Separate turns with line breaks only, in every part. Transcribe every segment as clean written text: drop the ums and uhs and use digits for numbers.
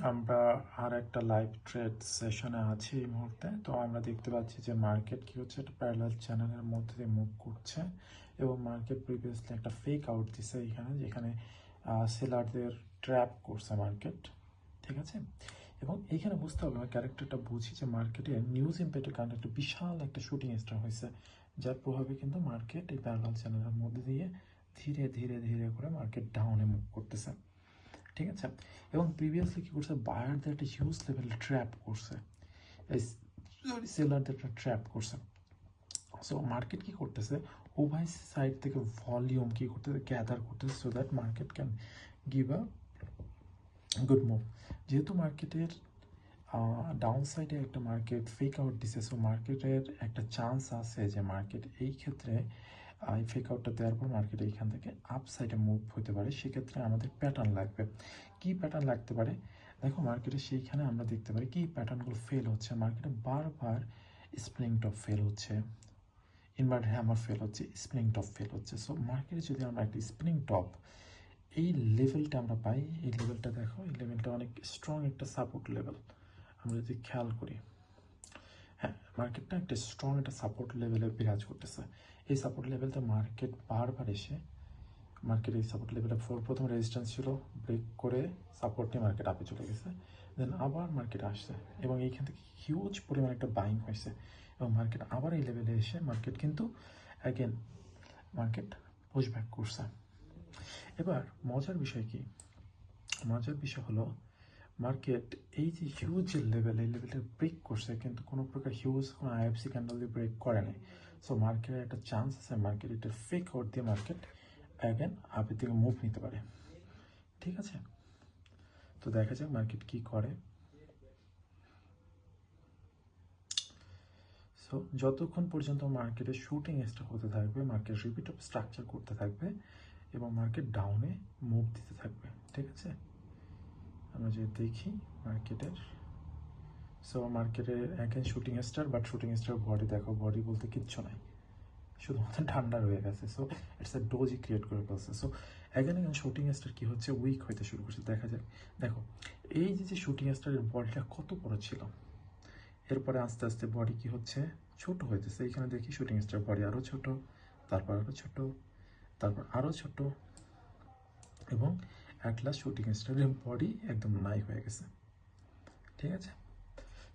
আমরা আর একটা live trade সেশনে আছি এই মুহূর্তে। তো আমরা দেখতে পাচ্ছি যে মার্কেট কি হচ্ছে, একটা প্যারালাল চ্যানেলের মধ্যে দিয়ে মুভ করছে এবং মার্কেট প্রিভিয়াসলি একটা ফেক আউট দিছে এখানে, যেখানে সেলারদের ট্র্যাপ করছে মার্কেট। ঠিক আছে, এবং এইখানে বুঝতে হবে, আমার ক্যারেক্টারটা বুঝি যে মার্কেটে নিউজ ইম্প্যাক্টের কারণে একটা বিশাল একটা শুটিং স্টার হয়েছে, যার প্রভাবে কিন্তু মার্কেট এই প্যারালাল চ্যানেলের মধ্যে দিয়ে ধীরে ধীরে ধীরে করে মার্কেট ডাউনে মুভ করতেছে। ঠিক আছে, এবং প্রিভিয়াসলি কী করছে, বায়ারদের একটা হিউজ লেভেল ট্র্যাপ করছে, সেলারদের একটা ট্র্যাপ করছে। সো মার্কেট কী করতেছে, উভয় সাইড থেকে ভলিউম কী করতেছে, গ্যাদার করতেছে, so that market can give a good move. যেহেতু মার্কেটের ডাউন সাইডে একটা মার্কেট ফেক আউট দিছে, সো মার্কেটের একটা চান্স আছে যে মার্কেট এই ক্ষেত্রে এই ফেক আউটটা দেওয়ার পর মার্কেট এইখান থেকে আপ সাইডে মুভ হতে পারে। সেক্ষেত্রে আমাদের প্যাটার্ন লাগবে। কি প্যাটার্ন লাগতে পারে? দেখো মার্কেটে সেইখানে আমরা দেখতে পারি কি প্যাটার্নগুলো ফেল হচ্ছে। মার্কেটে বারবার স্প্রিং টপ ফেল হচ্ছে, ইনভার্টেড হ্যামার ফেল হচ্ছে, স্প্রিং টপ ফেল হচ্ছে। সো মার্কেটে যদি আমরা একটা স্প্রিং টপ এই লেভেলটা আমরা পাই, এই লেভেলটা দেখো, এই লেভেলটা অনেক স্ট্রং একটা সাপোর্ট লেভেল। আমরা যদি খেয়াল করি, হ্যাঁ, মার্কেটটা একটা স্ট্রং একটা সাপোর্ট লেভেলে বিরাজ করতেছে। এই সাপোর্ট লেভেলটা মার্কেট বারবার এসে মার্কেট এই সাপোর্ট লেভেলে প্রথম রেজিস্ট্যান্স ছিল, ব্রেক করে সাপোর্ট নিয়ে মার্কেট আপে চলে গেছে, দেন আবার মার্কেট আসছে এবং এইখান থেকে হিউজ পরিমাণ একটা বাইং হয়েছে এবং মার্কেট আবার এই লেভেলে এসে মার্কেট কিন্তু অ্যাগেন মার্কেট পুশ ব্যাক করছে। এবার মজার বিষয় কি, মজার বিষয় হলো মার্কেট এই যে হিউজ লেভেল, এই লেভেলটা ব্রেক করছে কিন্তু কোনো প্রকার হিউজ কোনো আইএফসি ক্যান্ডেল দিয়ে ব্রেক করে নাই। সো মার্কেটের একটা চান্স আছে মার্কেট এটা ফেক আউট দিয়ে মার্কেট অ্যাগেন আপের দিকে মুভ নিতে পারে। ঠিক আছে, তো দেখা যাক মার্কেট কি করে। সো যতক্ষণ পর্যন্ত মার্কেটের শুটিং স্টার হতে থাকবে, মার্কেট রিপিট অফ স্ট্রাকচার করতে থাকবে এবং মার্কেট ডাউনে মুভ দিতে থাকবে। ঠিক আছে, আমরা যদি দেখি মার্কেটের, সো মার্কেটে again shooting star, but shooting star body দেখো, বডি বলতে কিচ্ছু নাই, শুধুমাত্র ঠান্ডা রয়ে গেছে। So it's a doji create করে ফেলছে। সো অ্যাগেন শুটিং স্টার কী হচ্ছে, উইক হইতে শুরু করছে। দেখা যায়, দেখো এই যে শুটিং স্টারের বডিটা কত বড় ছিল, এরপরে আস্তে আস্তে বডি কি হচ্ছে, ছোট হইতেছে। এখানে দেখি শুটিং স্টার বডি আরও ছোট, তারপর আরও ছোট, তারপর আরও ছোট, এবং অ্যাট লাস্ট শুটিং স্টারের বডি একদম নাই হয়ে গেছে। ঠিক আছে,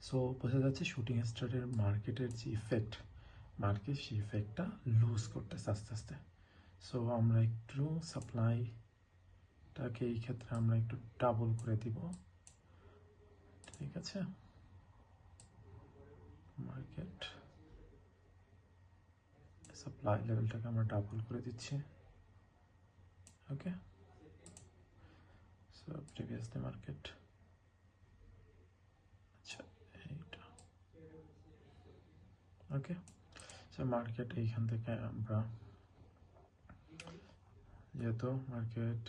সো বোঝা যাচ্ছে শুটিং স্টারের মার্কেটের যে ইফেক্ট, মার্কেট সেই ইফেক্টটা লুজ করতেছে আস্তে আস্তে। সো আমরা একটু সাপ্লাইটাকে এই ক্ষেত্রে আমরা একটু ডাবল করে দিব। ঠিক আছে, মার্কেট সাপ্লাই লেভেলটাকে আমরা ডাবল করে দিচ্ছি। ওকে, সো প্রিভিয়াসলি মার্কেট, আচ্ছা এইটা, ওকে, সো মার্কেট এইখান থেকে আমরা, যেহেতু মার্কেট